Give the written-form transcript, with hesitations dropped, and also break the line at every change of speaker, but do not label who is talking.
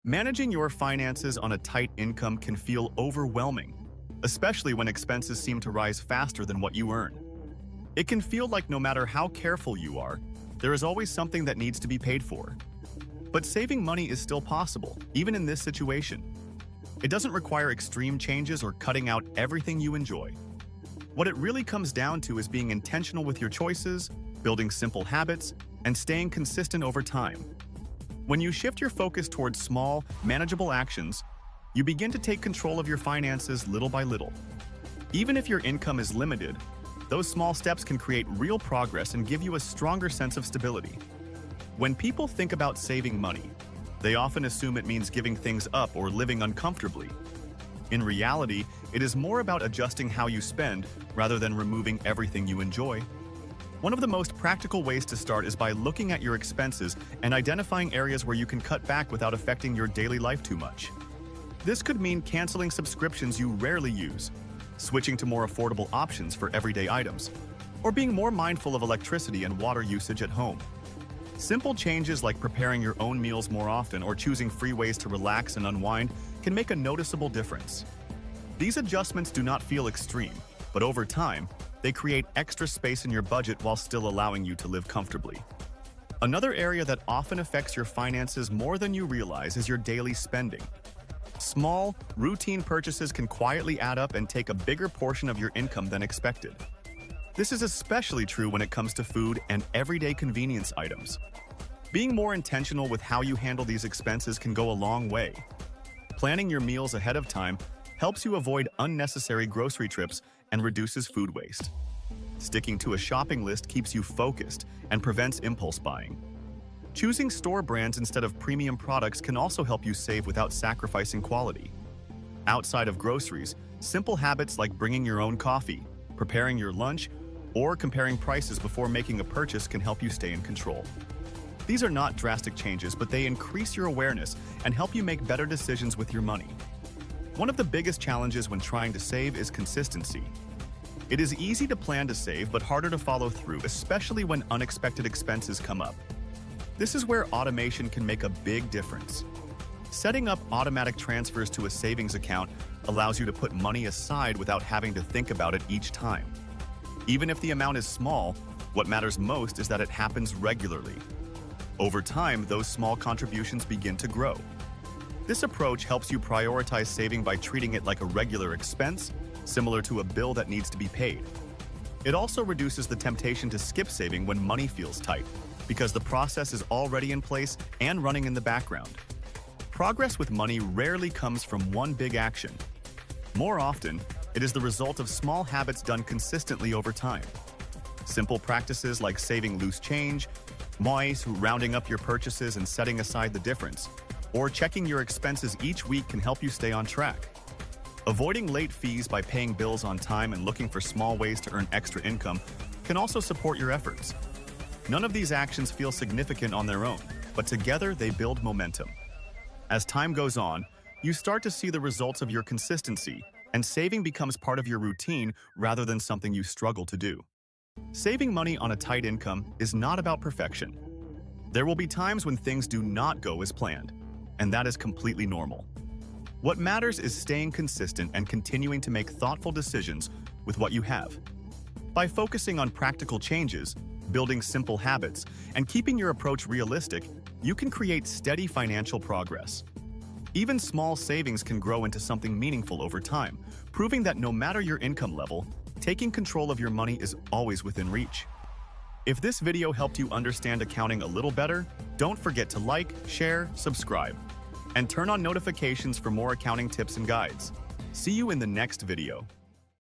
Managing your finances on a tight income can feel overwhelming, especially when expenses seem to rise faster than what you earn. It can feel like no matter how careful you are, there is always something that needs to be paid for. But saving money is still possible, even in this situation. It doesn't require extreme changes or cutting out everything you enjoy. What it really comes down to is being intentional with your choices, building simple habits, and staying consistent over time. When you shift your focus towards small, manageable actions, you begin to take control of your finances little by little. Even if your income is limited, those small steps can create real progress and give you a stronger sense of stability. When people think about saving money, they often assume it means giving things up or living uncomfortably. In reality, it is more about adjusting how you spend rather than removing everything you enjoy. One of the most practical ways to start is by looking at your expenses and identifying areas where you can cut back without affecting your daily life too much. This could mean canceling subscriptions you rarely use, switching to more affordable options for everyday items, or being more mindful of electricity and water usage at home. Simple changes like preparing your own meals more often or choosing free ways to relax and unwind can make a noticeable difference. These adjustments do not feel extreme, but over time, they create extra space in your budget while still allowing you to live comfortably. Another area that often affects your finances more than you realize is your daily spending. Small, routine purchases can quietly add up and take a bigger portion of your income than expected. This is especially true when it comes to food and everyday convenience items. Being more intentional with how you handle these expenses can go a long way. Planning your meals ahead of time helps you avoid unnecessary grocery trips and reduces food waste. Sticking to a shopping list keeps you focused and prevents impulse buying. Choosing store brands instead of premium products can also help you save without sacrificing quality. Outside of groceries, simple habits like bringing your own coffee, preparing your lunch, or comparing prices before making a purchase can help you stay in control. These are not drastic changes, but they increase your awareness and help you make better decisions with your money. One of the biggest challenges when trying to save is consistency. It is easy to plan to save, but harder to follow through, especially when unexpected expenses come up. This is where automation can make a big difference. Setting up automatic transfers to a savings account allows you to put money aside without having to think about it each time. Even if the amount is small, what matters most is that it happens regularly. Over time, those small contributions begin to grow. This approach helps you prioritize saving by treating it like a regular expense, similar to a bill that needs to be paid. It also reduces the temptation to skip saving when money feels tight, because the process is already in place and running in the background. Progress with money rarely comes from one big action. More often, it is the result of small habits done consistently over time. Simple practices like saving loose change, rounding up your purchases and setting aside the difference, or checking your expenses each week can help you stay on track. Avoiding late fees by paying bills on time and looking for small ways to earn extra income can also support your efforts. None of these actions feel significant on their own, but together they build momentum. As time goes on, you start to see the results of your consistency, and saving becomes part of your routine rather than something you struggle to do. Saving money on a tight income is not about perfection. There will be times when things do not go as planned, and that is completely normal. What matters is staying consistent and continuing to make thoughtful decisions with what you have. By focusing on practical changes, building simple habits, and keeping your approach realistic, you can create steady financial progress. Even small savings can grow into something meaningful over time, proving that no matter your income level, taking control of your money is always within reach. If this video helped you understand accounting a little better, don't forget to like, share, subscribe, and turn on notifications for more accounting tips and guides. See you in the next video.